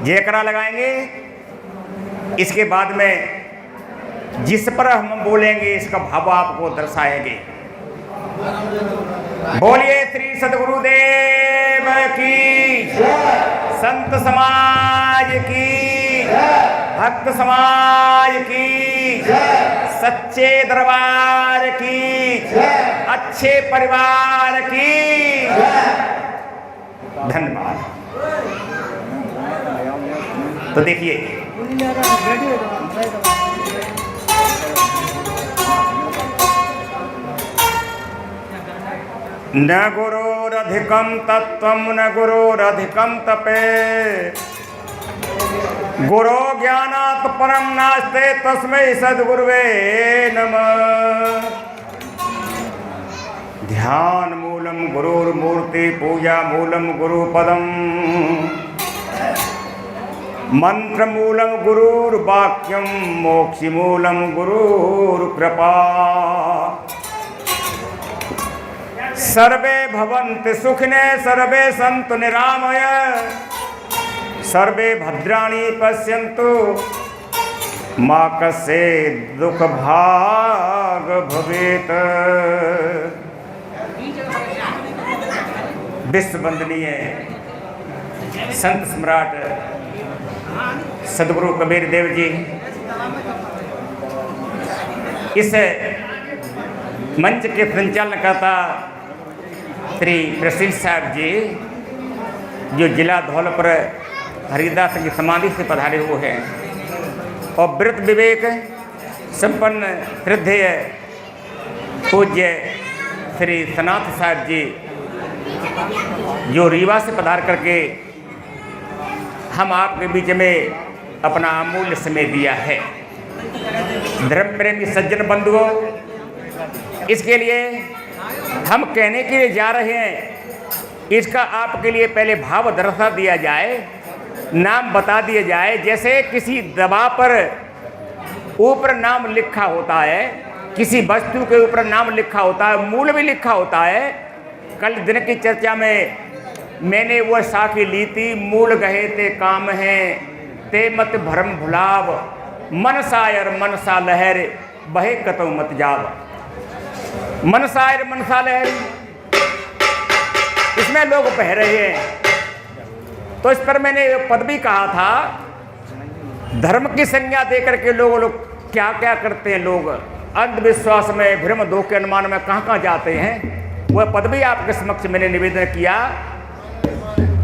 जयकरा लगाएंगे। इसके बाद में जिस पर हम बोलेंगे इसका भाव आपको दर्शाएंगे। बोलिए श्री सद्गुरुदेव की, संत समाज की, भक्त समाज की, सच्चे दरबार की, अच्छे परिवार की। धन्यवाद। तो देखिए न गुरोरधिकं तत्त्वं न गुरोरधिकं तपे, गुरो ज्ञानात् परं नास्ते तस्मै सद्गुरुवे नमः। ध्यान मूलम गुरुर्मूर्ति, पूजा मूलम गुरुपदम, मंत्र मूलम गुरुर्वाक्यम, मोक्ष मूलम गुरुर्कृपा। सर्वे भवन्तु सुखिने, सर्वे सन्तु निरामय, सर्वे भद्राणि पश्यन्तु, मा कश्चित् दुःख भाग भवेत्। विश्व वंदनीय संत सम्राट सद्गुरु कबीर देव जी इस मंच के संचालनकर्ता श्री प्रसिद्ध साहब जी, जो जिला धौलपुर हरिदास की समाधि से पधारे हुए हैं, और व्रत विवेक संपन्न श्रद्धेय पूज्य श्री सनाथ साहब जी, जो रीवा से पधार करके हम आपके बीच में अपना अमूल्य समय दिया है। धर्म प्रेमी सज्जन बंधुओं, इसके लिए हम कहने के लिए जा रहे हैं, इसका आपके लिए पहले भाव दर्शा दिया जाए, नाम बता दिया जाए। जैसे किसी दवा पर ऊपर नाम लिखा होता है, किसी वस्तु के ऊपर नाम लिखा होता है, मूल भी लिखा होता है। कल दिन की चर्चा में मैंने वह साखी ली थी, मूल गहे ते काम है, ते मत भरम भुलाव, मन सायर मनसा लहर, बहे कतौ मत जाव। मन सायर मनसा लहर, इसमें लोग बह रहे हैं। तो इस पर मैंने पद भी कहा था, धर्म की संज्ञा देकर के लोग क्या क्या करते हैं। लोग अंधविश्वास में, भ्रम धोखे अनुमान में कहाँ जाते हैं। वह पद भी आपके समक्ष मैंने निवेदन किया।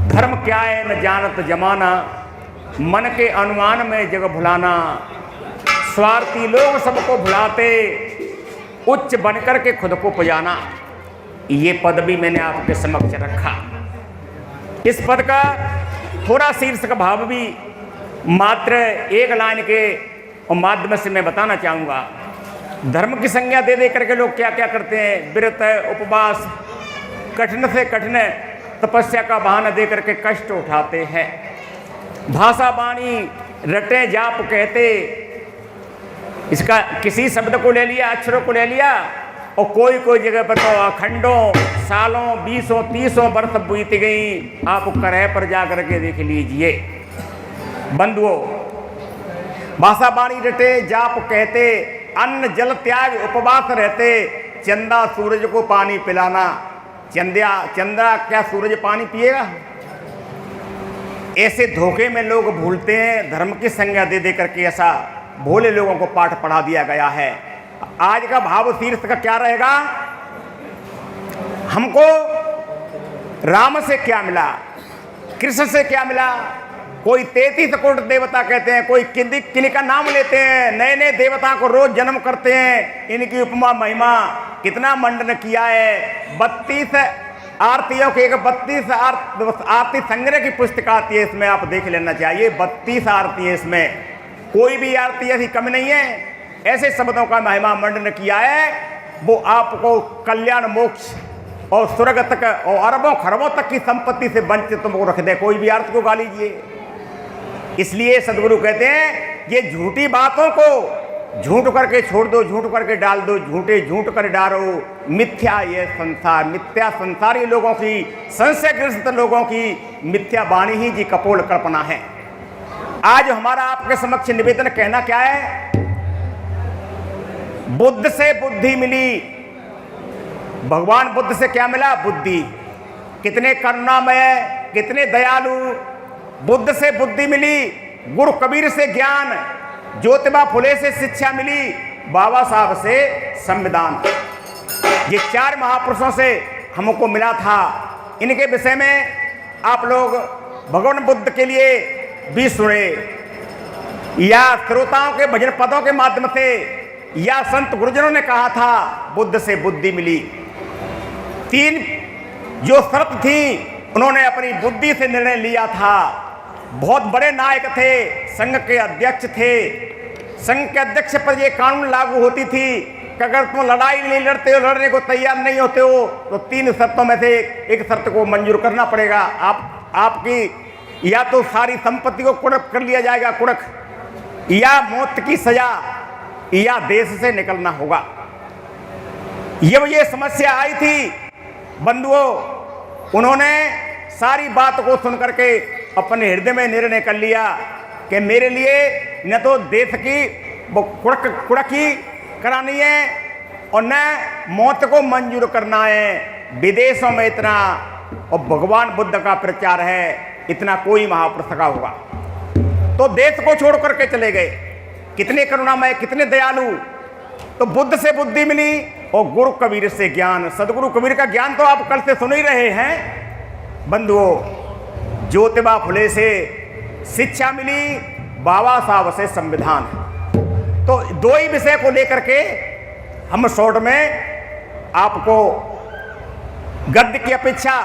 धर्म क्या है न जानत जमाना, मन के अनुमान में जग भुलाना। स्वार्थी लोग सबको भुलाते, उच्च बनकर के खुद को पुजाना। ये पद भी मैंने आपके समक्ष रखा। इस पद का थोड़ा शीर्षक भाव भी मात्र एक लाइन के माध्यम से मैं बताना चाहूँगा। धर्म की संज्ञा दे दे करके लोग क्या क्या करते हैं। व्रत, उपवास, कठिन से कठिन तपस्या का बहाना दे करके कष्ट उठाते हैं। भाषा वाणी रटे जाप कहते, इसका किसी शब्द को ले लिया, अक्षरों को ले लिया, और कोई जगह पर तो अखंडों सालों 20-30 वर्ष बीत गई। आप करह पर जा करके देख लीजिए बंधुओं। भाषा वाणी रटे जाप कहते, अन्न जल त्याग उपवास रहते, चंदा सूरज को पानी पिलाना। चंद्रा क्या सूरज पानी पिएगा? ऐसे धोखे में लोग भूलते हैं। धर्म की संज्ञा दे दे करके ऐसा भोले लोगों को पाठ पढ़ा दिया गया है। आज का भाव शीर्ष का क्या रहेगा? हमको राम से क्या मिला, कृष्ण से क्या मिला। कोई 33 कोटि देवता कहते हैं, कोई किन्हीं का नाम लेते हैं, नए नए देवता को रोज जन्म करते हैं। इनकी उपमा महिमा कितना मंडन किया है। 32 आरतियों के 32 आरती संग्रह की पुस्तक आती है, इसमें आप देख लेना चाहिए। 32 आरती है, इसमें कोई भी आरती ऐसी कम नहीं है। ऐसे शब्दों का महिमा मंडन किया है, वो आपको कल्याण मोक्ष और स्वर्ग तक और अरबों खरबों तक की संपत्ति से वंचित तुमको रख दे। कोई भी आरती को गा लीजिए। इसलिए सदगुरु कहते हैं ये झूठी बातों को झूठ करके छोड़ दो, झूठ करके डाल दो, झूठे झूठ कर डालो। मिथ्या ये संसार, मिथ्या संसारी लोगों की, संशयग्रस्त लोगों की मिथ्या वाणी ही जी कपोल कल्पना है। आज हमारा आपके समक्ष निवेदन कहना क्या है? बुद्ध से बुद्धि मिली। भगवान बुद्ध से क्या मिला? बुद्धि। कितने करुणामय, कितने दयालु। बुद्ध से बुद्धि मिली, गुरु कबीर से ज्ञान, ज्योतिबा फुले से शिक्षा मिली, बाबा साहब से संविधान। ये 4 महापुरुषों से हमको मिला था। इनके विषय में आप लोग भगवान बुद्ध के लिए भी सुने, या श्रोताओं के भजन पदों के माध्यम से, या संत गुरुजनों ने कहा था बुद्ध से बुद्धि मिली। 3 जो शर्त थी उन्होंने अपनी बुद्धि से निर्णय लिया था। बहुत बड़े नायक थे, संघ के अध्यक्ष थे। संघ के अध्यक्ष पर यह कानून लागू होती थी कि अगर तुम लड़ाई नहीं लड़ते हो, लड़ने को तैयार नहीं होते हो, तो 3 शर्तों में से एक शर्त को मंजूर करना पड़ेगा। आपकी या तो सारी संपत्ति को कुड़क कर लिया जाएगा, कुड़क, या मौत की सजा, या देश से निकलना होगा। ये समस्या आई थी बंधुओं, उन्होंने सारी बात को सुनकर के अपने हृदय में निर्णय कर लिया कि मेरे लिए न तो देश की कुड़की करानी है और न मौत को मंजूर करना है। विदेशों में इतना, और भगवान बुद्ध का प्रचार है, इतना कोई महापुरुष का होगा। तो देश को छोड़ करके चले गए। कितने करुणामय, कितने दयालु। तो बुद्ध से बुद्धि मिली और गुरु कबीर से ज्ञान। सदगुरु कबीर का ज्ञान तो आप कल से सुन ही रहे हैं बंधुओं। ज्योतिबा फुले से शिक्षा मिली, बाबा साहब से संविधान। तो 2 ही विषय को लेकर के हम शॉर्ट में आपको गद्य की अपेक्षा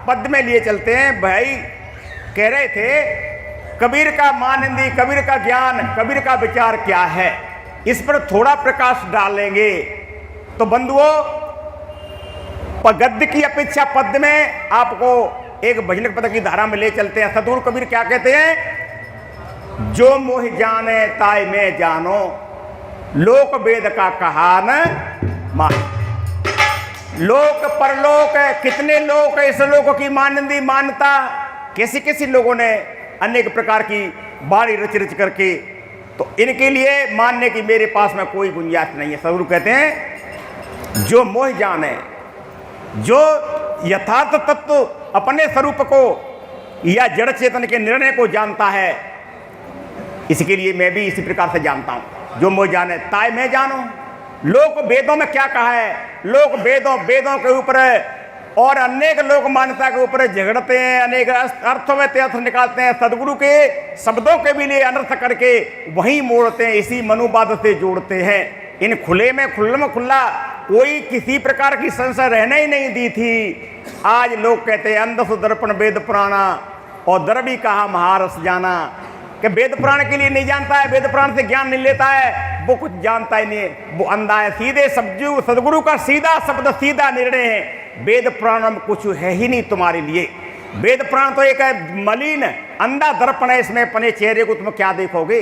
पद में लिए चलते हैं। भाई कह रहे थे कबीर का मानंदी, कबीर का ज्ञान, कबीर का विचार क्या है, इस पर थोड़ा प्रकाश डालेंगे। तो बंधुओं, गद्य की अपेक्षा पद में आपको एक भजन पद की धारा में ले चलते हैं। सदगुरु कबीर क्या कहते हैं? जो मोह जाने ताय में जानो, लोक वेद का कहान मान। लोक परलोक, कितने लोग इस लोक की मानंदी मान्यता, कैसी कैसी लोगों ने अनेक प्रकार की बाणी रच रच करके, तो इनके लिए मानने की मेरे पास में कोई गुंजाइश नहीं है। सदगुरु कहते हैं जो मोह जाने, जो यथार्थ तत्व अपने स्वरूप को या जड़ चेतन के निर्णय को जानता है, इसके लिए मैं भी इसी प्रकार से जानता हूं। जो मोह जाने ताय मैं जानो। लोक वेदों में क्या कहा है? लोग वेदों के ऊपर और अनेक लोक मान्यता के ऊपर झगड़ते हैं, अनेक अर्थों में अर्थ निकालते हैं। सदगुरु के शब्दों के भी लिए अनर्थ करके वहीं मोड़ते हैं, इसी मनुवाद से जोड़ते हैं। इन खुले में खुल्ला कोई किसी प्रकार की संशय रहने ही नहीं दी थी। आज लोग कहते हैं अंध सुदर्पण वेद पुराना, और दर भी कहा महारस जाना, कि वेद पुराण के लिए नहीं जानता है, वेद पुराण से ज्ञान नहीं लेता है, वो कुछ जानता ही नहीं है, वो अंधा है। सीधे सदगुरु का सीधा शब्द, सीधा निर्णय है, वेद पुराण में कुछ है ही नहीं तुम्हारे लिए। वेद पुराण तो एक मलिन अंधा दर्पण है, इसमें अपने चेहरे को तुम क्या देखोगे।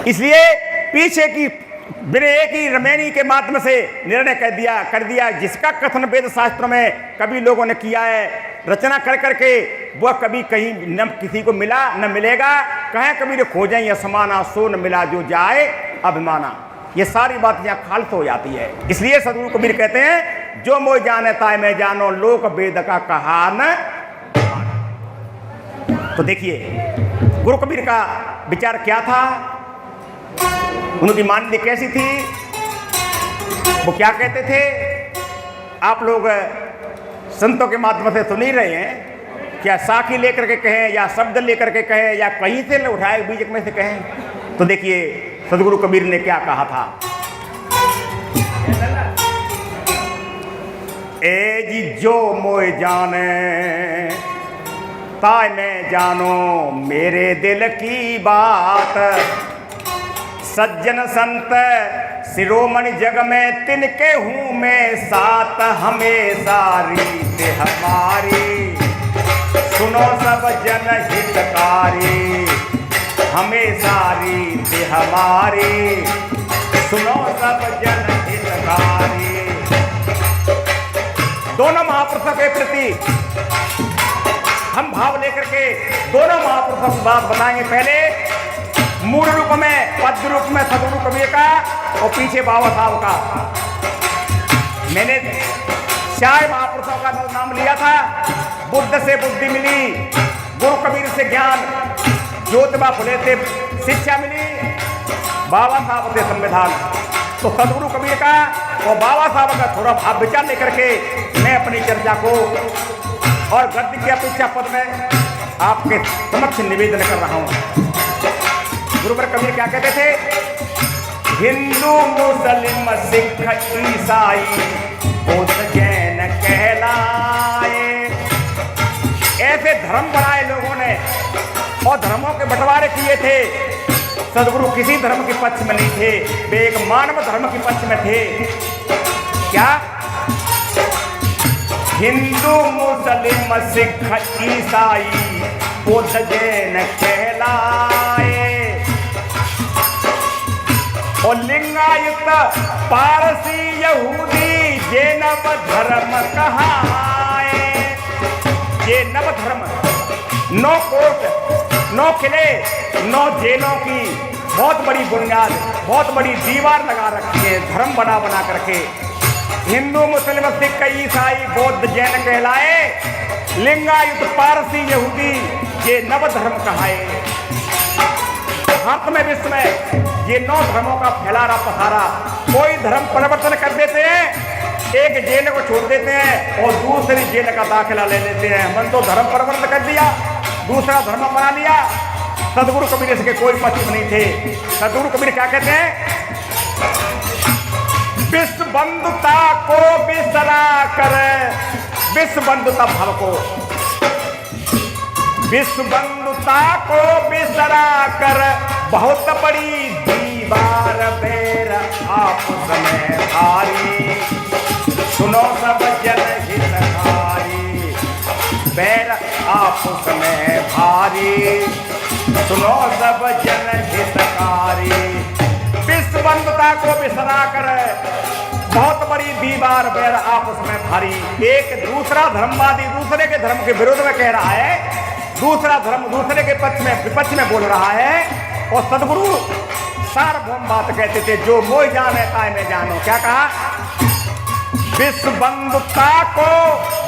इसलिए पीछे की बिना एक ही रमैनी के माध्यम से निर्णय कर दिया जिसका कथन वेद शास्त्रों में कभी लोगों ने किया है, रचना कर करके, वह कभी कहीं न किसी को मिला न मिलेगा। कहें कबीर खोजें या समाना, सो न मिला जो जाए अभिमाना। ये सारी बात यहाँ खालत हो जाती है। इसलिए सदगुरु कबीर कहते हैं जो मोह जाने ताय मैं जानो, लोक वेद का कहान। तो देखिए गुरु कबीर का विचार क्या था, उनकी मान्यता कैसी थी, वो क्या कहते थे, आप लोग संतों के माध्यम से सुन ही रहे हैं। क्या साखी लेकर के कहें, या शब्द लेकर के कहें, या कहीं से उठाए बीज में से कहें। तो देखिए सदगुरु कबीर ने क्या कहा था। ए जी जो मोह जाने ताय मैं जानो, मेरे दिल की बात, सज्जन संत शिरोमणि जग में तिनके हूँ मैं साथ, हमेशा रीत हमारी सुनो सब जन हितकारी, हमेशा रीत हमारी सुनो सब जन हितकारी। दोनों महापुरुषों के प्रति हम भाव लेकर के दोनों महापुरुषों महापुरुषों की बात बताएंगे। पहले मूल रूप में, पद्य रूप में सदगुरु कबीर का और पीछे बाबा साहब का। मैंने 4 महापुरुषों का नाम लिया था। बुद्ध से बुद्धि मिली, गुरु कबीर से ज्ञान, ज्योतिबा फुले से शिक्षा मिली, बाबा साहब से संविधान। तो सदगुरु कबीर का और बाबा साहब का थोड़ा भाव विचार लेकर के मैं अपनी चर्चा को और गद्य की अपेक्षा पद में आपके समक्ष निवेदन कर रहा हूं। गुरुवर कबीर क्या कहते थे? हिंदू मुस्लिम सिख ईसाई बौद्ध जैन कहलाए। ऐसे धर्म बनाए लोगों ने और धर्मों के बंटवारे किए थे। सदगुरु किसी धर्म के पक्ष में नहीं थे, वे एक मानव धर्म के पक्ष में थे। क्या? हिंदू मुस्लिम सिख ईसाई बौद्ध जैन कहलाए और लिंगायत पारसी यहूदी ये नव धर्म कहाए। ये नव धर्म, 9 कोट, 9 किले, 9 जेलों की बहुत बड़ी बुनियाद, बहुत बड़ी दीवार लगा रखी है धर्म बना बना करके। हिंदू मुस्लिम सिख ईसाई बौद्ध जैन कहलाए, लिंगायत पारसी यहूदी ये नव धर्म कहाए। भारत में, विश्व में ये 9 धर्मों का फैलारा पसारा। कोई धर्म परिवर्तन कर देते हैं, एक जेल को छोड़ देते हैं और दूसरी जेल का दाखिला ले लेते हैं। हमने तो धर्म परिवर्तन कर दिया, दूसरा धर्म बना लिया। सदगुरु कबीर इसके कोई पक्ष नहीं थे। सदगुरु कबीर क्या कहते हैं? विश्व बंधुता को बिसरा कर, विश्व बंधुता भाव को, विश्व बंधुता को बिसरा कर बहुत बड़ी दीवार बैर आपस में भारी। सुनो सब जन हितकारी, बैर आपस में भारी। सुनो सब जन हितकारी, विश्व बंधुता को बिसरा कर बहुत बड़ी दीवार बैर आपस में भारी। एक दूसरा धर्मवादी दूसरे के धर्म के विरोध में कह रहा है, दूसरा धर्म दूसरे के पक्ष में, विपक्ष में बोल रहा है। और सदगुरु सार्वभौम बात कहते थे, जो मोह जाने ताय में जानो। क्या कहा? विश्व बंधुता को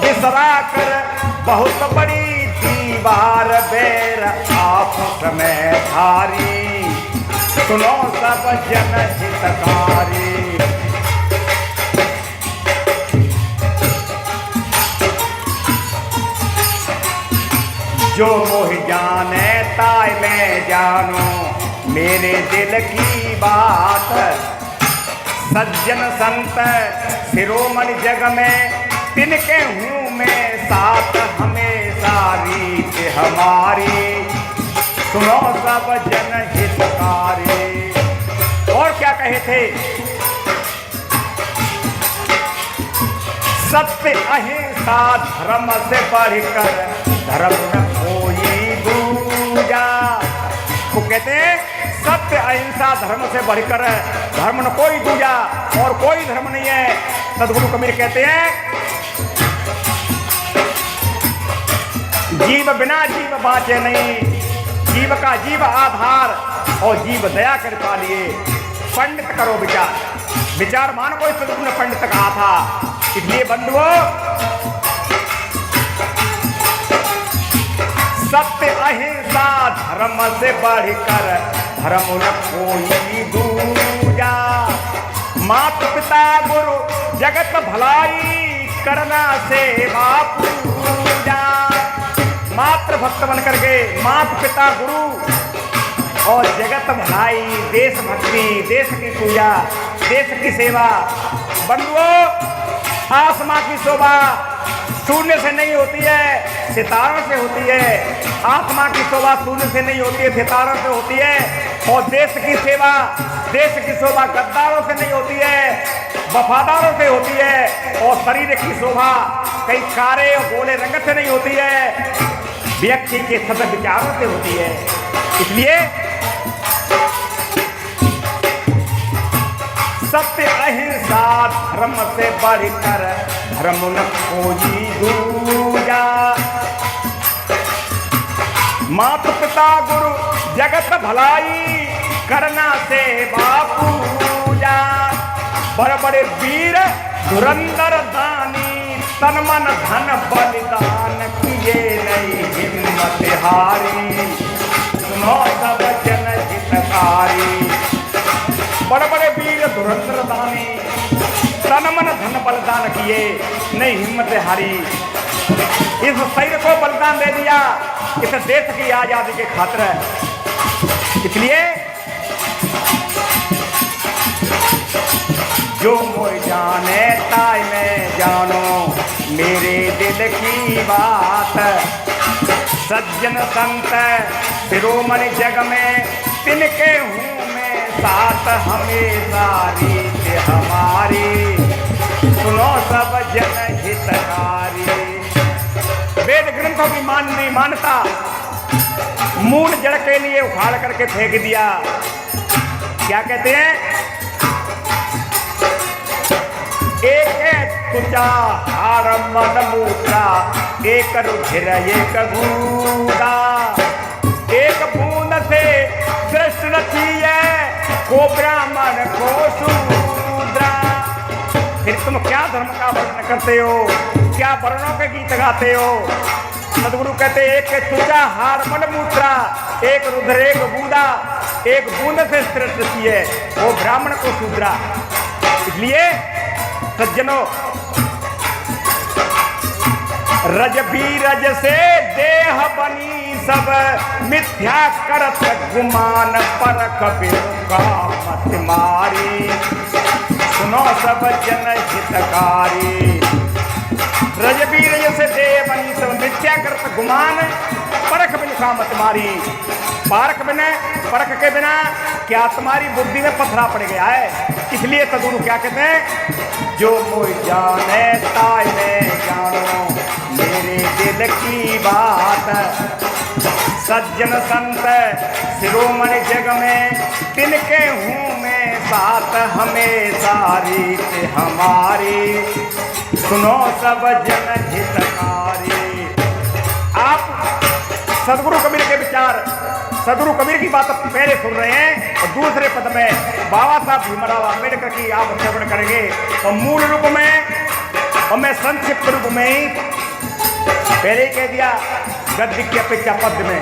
बिसरा कर बहुत बड़ी दीवार बैर आपस में भारी। सुनो सब जन हितकारी। जो मोह जाने ताय में जानो, मेरे दिल की बात। सज्जन संत शिरोमणि जग में तिनके हूँ मैं साथ, हमेशा रीत हमारी। सुनो सब जन हितकारी। और क्या कहे थे? सत्य अहिंसा धर्म से बढ़कर धर्म न कोई दूजा। वो कहते हैं सत्य अहिंसा धर्म से बढ़कर धर्म न कोई दूजा, और कोई धर्म नहीं है। सदगुरु कबीर कहते हैं, जीव बिना जीव बाँचे नहीं, जीव का जीव आधार और जीव दया कर पालिए। पंडित करो विचार, विचार मान कोई सदगुरु ने पंडित कहा था। इसलिए बंधुओं, सत्य अहिंसा धर्म से बढ़कर धर्म न कोई दूजा। माता पिता गुरु जगत भलाई करना सेवा पूजा। मात्र भक्त बन करके माता पिता गुरु और जगत भलाई, देश भक्ति, देश की पूजा, देश की सेवा। बंधुओं, आसमां की शोभा शून्य से नहीं होती है, सितारों से होती है। आत्मा की शोभा शून्य से नहीं होती है, सितारों से होती है। और देश की सेवा, देश की शोभा गद्दारों से नहीं होती है, वफादारों से होती है। और शरीर की शोभा कई कारे और गोले रंग से नहीं होती है, व्यक्ति के सद विचारों से होती है। इसलिए सत्य अहिंसा धर्म से बढ़कर धर्म न कोई दूजा। माता पिता गुरु जगत भलाई, करना से बापूजा। बड़े बड़े वीर धुरंधर दानी, तन मन धन बलिदान किए नहीं हिम्मत हारी। सुनो सब जन हितकारी। बड़े बड़े वीर धुरंधर दानी, तन मन धन बलिदान किए नहीं हिम्मत हारी। इस शरीर को बलिदान दे दिया इस देश की आजादी के खातिर। इसलिए जो मोय जाने ताय में जानो, मेरे दिल की बात। सज्जन संत शिरोमणि जग में, तिनके हूँ मैं साथ। हमेशा रीत हमारी, सुनो सब जन हितकारी। वेद ग्रंथों की नहीं मानता, मूल जड़ के लिए उखाड़ करके फेंक दिया। क्या कहते हैं? एक तुचा हार मन मूत्रा, एक रुधिर एक बूंदा। एक बूंद से सृष्टि रची है, को ब्राह्मण को शूद्रा। फिर तुम क्या धर्म का वर्णन करते हो, क्या वर्णों के गीत गाते हो? सदगुरु कहते एक तुचा हार मन मूत्रा, एक रुधिर एक बूंदा। एक बूंद से सृष्टि रची है, वो ब्राह्मण को शूद्रा। इसलिए सज्जनों, रज बीरज से देह बनी सब, मिथ्या करत गुमान परख बिरुका मत मारी। सुनो सब जन हितकारी। रज बीरज से देह बनी सब, मिथ्या करत गुमान परख बिरुका मत मारी। परख के बिना क्या तुम्हारी बुद्धि में पथरा पड़ गया है? इसलिए सदगुरु क्या कहते हैं? जो मोय जाने ताय में जानो, मेरे दिल की बात। सज्जन संत शिरोमणि जग में, तिनके हूँ मैं साथ। हमेशा रीत हमारी, सुनो सब जन हितकारी। आप सदगुरु कबीर के विचार, सदगुरु कबीर की बात पहले सुन रहे हैं और दूसरे पद में बाबा साहब भीमराव अम्बेडकर की आप श्रवण करेंगे। और मूल रूप में और मैं संक्षिप्त रूप में ही पहले ही कह दिया, गद्य की अपेक्षा पद्य में।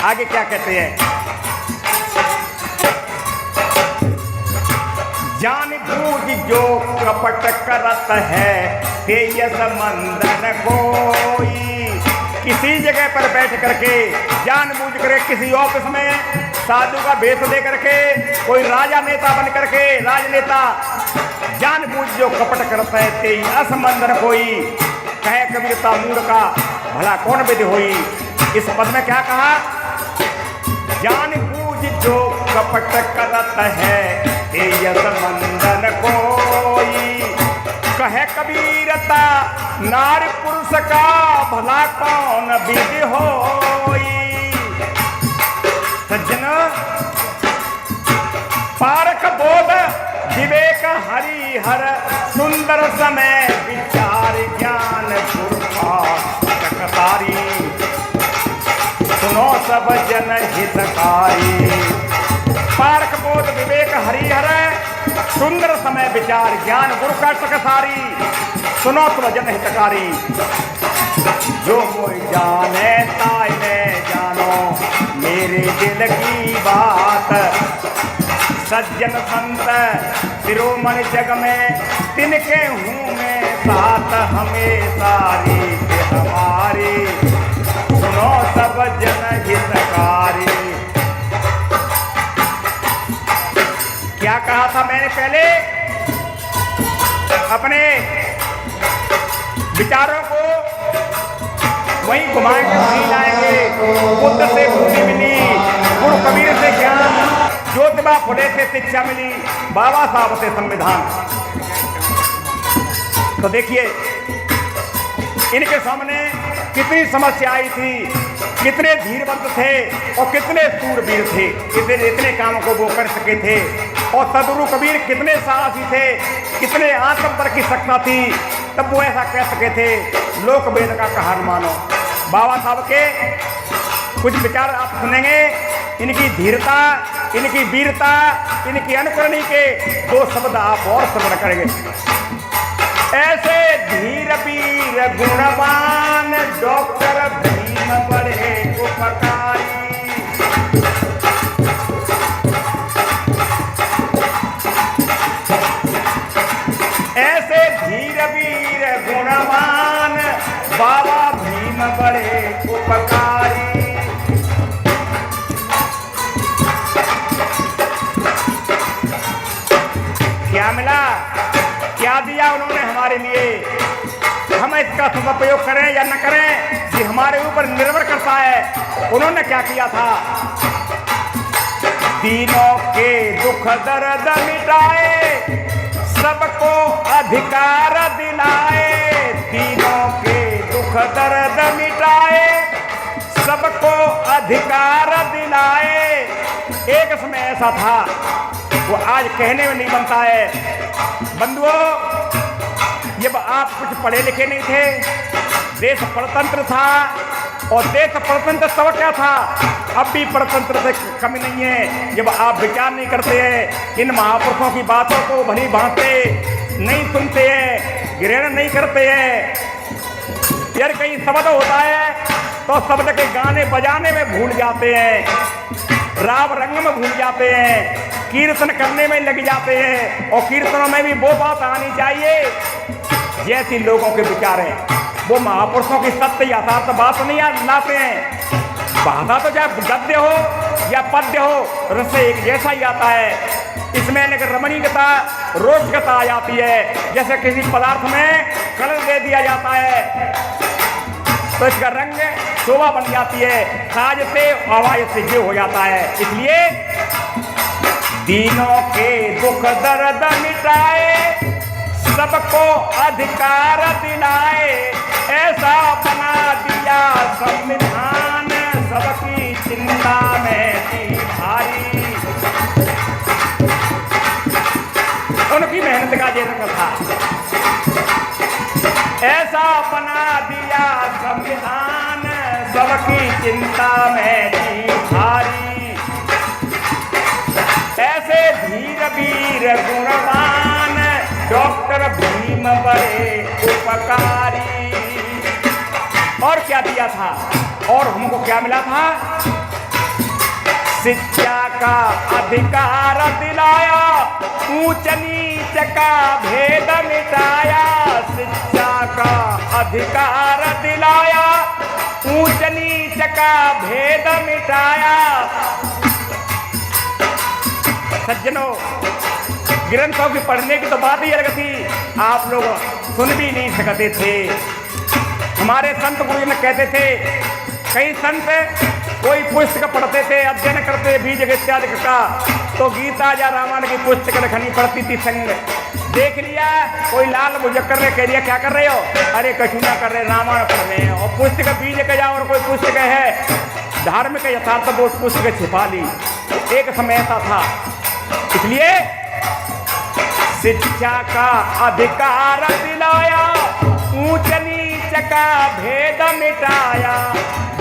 आगे क्या कहते हैं? जान बूझ जो कपट करत है, के यस मंदन कोई। किसी जगह पर बैठ करके जानबूझ कर किसी ऑफिस में साधु का भेष दे करके कोई राजा नेता बन करके राजनेता जानबूझ जो कपट करता है, ते असमंदन कोई। कहे कबीरता मूड का भला कौन विधि होई। इस पद में क्या कहा? जानबूझ जो कपट करत है, ते असमंदन कोई। कहे कबीरता नारी पुरुष का भला कौन विधि होई। सज्जन, पारक बोध विवेक हरिहर, सुंदर समय विचार ज्ञान गुरुपारी। सुनो सब जन हितकारी। पारक बोध विवेक हरिहर, सुंदर समय विचार ज्ञान गुरु का सकसारी। सुनो तुम जन हितकारी। जो मोय जाने ताय में जानो, मेरे दिल की बात। सज्जन संत शिरोमणि जग में, तिनके हूँ मैं साथ। हमेशा रीत हमारी, सुनो सब जन हितकारी। क्या कहा था मैंने पहले? अपने विचारों को वहीं घुमाएंगे, वहीं लाएंगे। बुद्ध से बुद्धि मिली, गुरु कबीर से ज्ञान, ज्योतिबा फुले से शिक्षा मिली, बाबा साहब से संविधान। तो देखिए इनके सामने कितनी समस्या आई थी, कितने धीरवंत थे और कितने सूरवीर थे, इतने कामों को वो कर सके थे। और सदगुरु कबीर कितने साहसी थे, कितने आत्म पर की सत्ता थी, तब वो ऐसा कह सके थे। लोक वेद का कहान मानो। बाबा साहब के कुछ विचार आप सुनेंगे, इनकी धीरता, इनकी वीरता, इनकी अनुकरणी के 2 शब्द आप और श्रवण करेंगे। ऐसे धीर वीर गुणवान डॉक्टर भीम बड़े उपकारी। ऐसे धीर वीर गुणवान बाबा भीम बड़े उपकारी। क्या मिला, क्या दिया उन्होंने हमारे लिए? हम इसका सदुपयोग करें या न करें ये हमारे ऊपर निर्भर करता है। उन्होंने क्या किया था? दीनों के दुख दर्द मिटाए, सबको अधिकार दिलाए। दीनों के दुख दर्द मिटाए, सबको अधिकार दिलाए। एक समय ऐसा था, वो आज कहने में नहीं बनता है। बंधुओं, जब आप कुछ पढ़े लिखे नहीं थे, देश परतंत्र था, और देश परतंत्र तब क्या था, अब भी परतंत्र से कमी नहीं है। जब आप विचार नहीं करते हैं, इन महापुरुषों की बातों को भली भांति नहीं सुनते हैं, ग्रहण नहीं करते हैं। यार कहीं शब्द होता है तो शब्द के गाने बजाने में भूल जाते हैं, राव रंग में भूल जाते हैं, कीर्तन करने में लग जाते हैं। और कीर्तनों में भी वो बात आनी चाहिए जैसी लोगों के विचार हैं। वो महापुरुषों की सत्य यथार्थ बात नहीं लाते हैं। भाषा तो चाहे गद्य हो या पद्य हो, रस एक जैसा ही आता है। इसमें एक रमणीयता, रोचकता आ जाती है। जैसे किसी पदार्थ में कलर दे दिया जाता है तो इसका रंग शोभा बन जाती है, साज से आवाज से ये हो जाता है। इसलिए दीनों के दुख दर्द मिटाए, सबको अधिकार दिलाए। ऐसा बना दिया संविधान, सबकी चिंता में थी भारी। उनकी मेहनत का ये रंग था। ऐसा बना दिया संविधान, सबकी चिंता में थी भारी। ऐसे धीर वीर गुणवान डॉक्टर भीम बड़े उपकारी। और क्या दिया था? और हमको क्या मिला था? शिक्षा का अधिकार दिलाया, ऊंच नीच का भेद मिटाया। शिक्षा का अधिकार दिलाया, ऊंच नीच का भेद मिटाया। सज्जनों, ग्रंथों की पढ़ने की तो बात ही अलग थी, आप लोग सुन भी नहीं सकते थे। हमारे संत गुरुजन कहते थे, कई संत कोई पुस्तक पढ़ते थे, अध्ययन करते बीज इत्यादि का, तो गीता या रामायण की पुस्तक लिखनी पड़ती थी। संग देख लिया, कोई लाल मुजक्कर ने कह दिया क्या कर रहे हो? अरे कछु ना कर रहे, रामायण पढ़ रहे हैं। और पुस्तक बीज का जाओ, और कोई पुस्तक है धार्मिक यथार्थ, वो पुस्तक छिपा ली। एक समय ऐसा था। इसलिए शिक्षा का अधिकार दिलाया, ऊंच नीच का भेद मिटाया।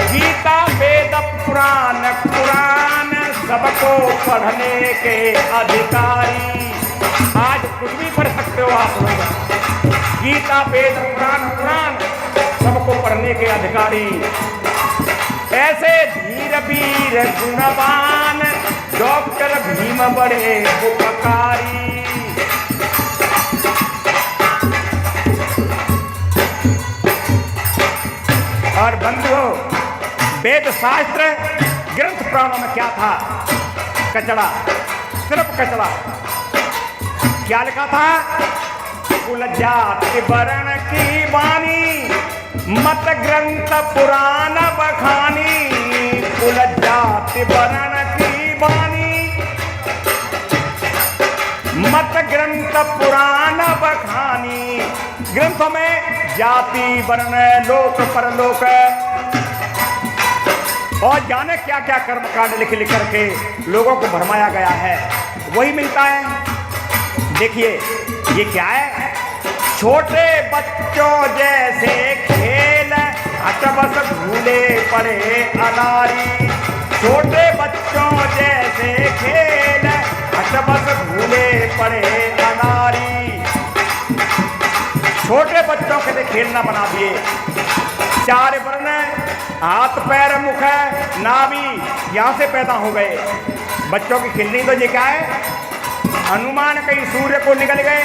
गीता वेद पुराण कुरान, सबको पढ़ने के अधिकारी। आज कुछ भी पढ़ सकते हो आप लोग। गीता वेद पुराण कुरान, सबको पढ़ने के अधिकारी। ऐसे धीर वीर गुणवान डॉक्टर भीम बड़े उपकारी। और बंधुओं, वेद शास्त्र ग्रंथ पुराणों में क्या था? कचड़ा, सिर्फ कचड़ा। क्या लिखा था? कुल जाति वर्ण की वाणी, मत ग्रंथ पुराण बखानी। कुल जाति वर्ण की वाणी, मत ग्रंथ पुराण बखानी। ग्रंथों में जाति वर्ण लोक परलोक और जाने क्या क्या कर्म कांड लिख लिख करके लोगों को भरमाया गया है, वही मिलता है। देखिए ये क्या है? छोटे बच्चों जैसे खेल हट बस भूले पड़े अनारी, छोटे बच्चों जैसे खेल, हट बस भूले पड़े अनारी। छोटे बच्चों के लिए खेलना बना दिए। चार वर्ण, हाथ पैर मुख नाभि, यहाँ से पैदा हो गए बच्चों की खेलनी। तो ये क्या है? हनुमान कहीं सूर्य को निकल गए,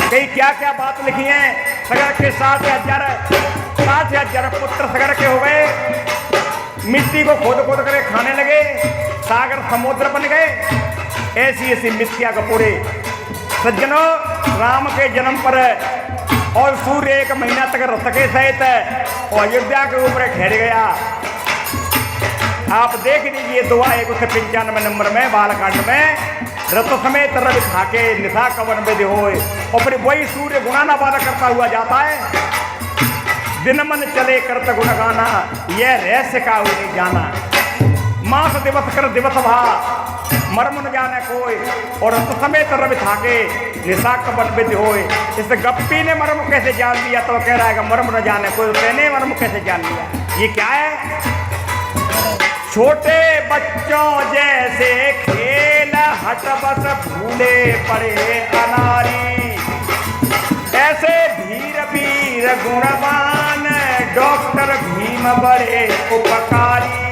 कहीं क्या क्या बात लिखी है। सगर के 7,000 पुत्र सगर के हो गए, मिट्टी को खोद खोद कर खाने लगे, सागर समुद्र बन गए। ऐसी ऐसी मिथ्या का पूरे सज्जनों, राम के जन्म पर और सूर्य 1 महीना तक रथ के सहित और अयोध्या के ऊपर ठहर गया। आप देख लीजिए दुआ 195 नंबर में बालकांड में, रथ समेत रवि खाके निशा कवन विधि होए, और फिर वही सूर्य गुणाना बाधा करता हुआ जाता है। दिन मन चले करत गुण गाना, यह रहस्य का नहीं जाना। मास दिवस कर दिवस भा, मर्म न जाने कोई, और रथ समेत रवि खाके निशा कवन विधि होए। इस गप्पी ने मर्म कैसे जान लिया? तो कह रहा है मर्म न जाने कोई, उसने मर्म कैसे जान लिया? ये क्या है? छोटे बच्चों जैसे खेल, हट बस भूले पड़े अनारी। ऐसे धीर वीर गुणवान, डॉक्टर भीम बड़े उपकारी।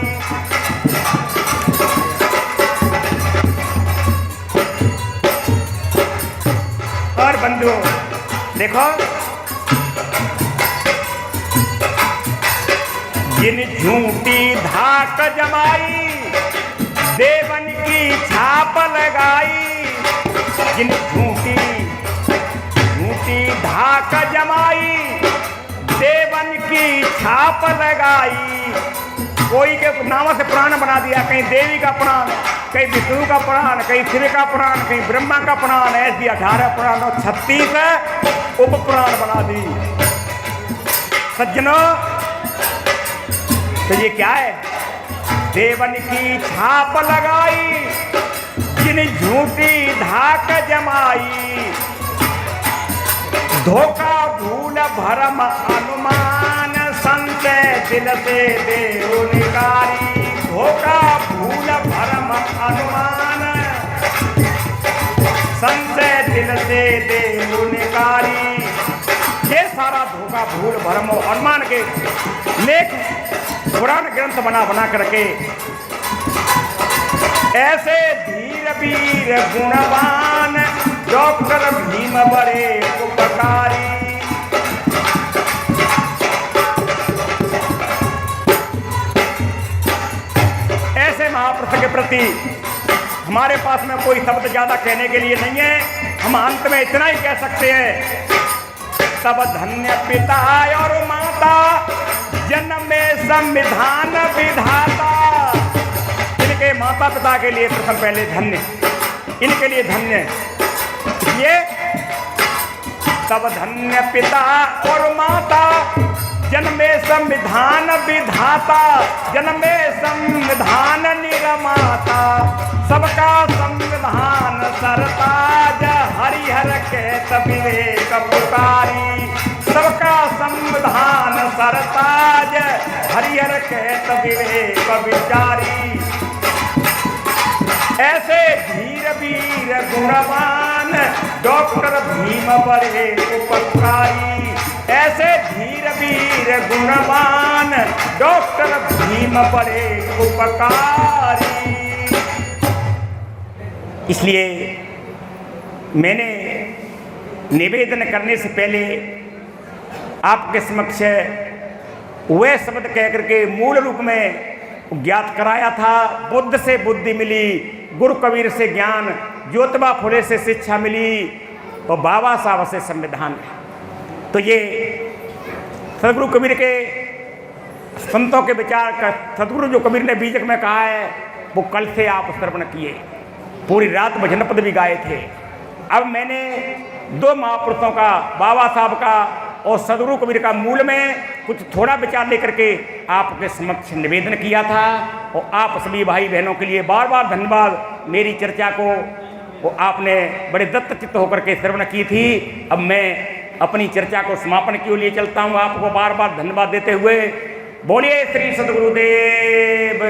और बंधुओं देखो, जिन झूठी धाक जमाई, देवन की छाप लगाई। जिन झूठी धाक जमाई, देवन की छाप लगाई। कोई के नाम से प्राण बना दिया, कहीं देवी का प्राण, कहीं विष्णु का प्राण, कहीं शिव का प्राण, कहीं ब्रह्मा का प्राण। ऐसी 18 प्राण और 36 उप प्राण बना दी। सज्जनों, तो ये क्या है? देवन की छाप लगाई, जिन झूठी धाक जमाई। धोखा भूल भरम अनुमान, संशय दिल से देव निकारी। धोखा भूल भरम अनुमान, संशय दिल से देव निकारी। ये सारा धोखा भूल भरम अनुमान के लेख पुराण ग्रंथ बना बना करके ऐसे धीर वीर गुणवान, डॉक्टर भीम बड़े उपकारी। ऐसे महापुरुष के प्रति हमारे पास में कोई शब्द ज्यादा कहने के लिए नहीं है। हम अंत में इतना ही कह सकते हैं, तब धन्य पिता और माता, जन्म में संविधान विधाता। इनके माता पिता के लिए प्रथम पहले धन्य, इनके लिए धन्य। ये तब धन्य पिता और माता, जन्म में संविधान विधाता। जन्म में संविधान निर्माता, सबका संविधान सरताज। हरिहर कहत विवेक पुकारी, सबका संविधान सरताज। हरिहर कहत विवेक विचारी। ऐसे धीर वीर गुणवान, डॉक्टर भीम बड़े उपकारी। ऐसे धीर वीर गुणवान, डॉक्टर भीम बड़े उपकारी। इसलिए मैंने निवेदन करने से पहले आपके समक्ष वह शब्द कह करके मूल रूप में ज्ञात कराया था। बुद्ध से बुद्धि मिली, गुरु कबीर से ज्ञान, ज्योतिबा फुले से शिक्षा मिली, और बाबा साहब से संविधान। तो ये सदगुरु कबीर के संतों के विचार का, सदगुरु जो कबीर ने बीजक में कहा है, वो कल से आप श्रवण किए, पूरी रात भजन पद भी गाए थे। अब मैंने दो महापुरुषों का, बाबा साहब का और सदगुरु कबीर का मूल में कुछ थोड़ा विचार लेकर के आपके समक्ष निवेदन किया था। और आप सभी भाई बहनों के लिए बार बार धन्यवाद। मेरी चर्चा को वो आपने बड़े दत्त चित्त होकर के श्रवण की थी। अब मैं अपनी चर्चा को समापन के लिए चलता हूँ। आपको बार बार धन्यवाद देते हुए बोलिए श्री सद्गुरुदेव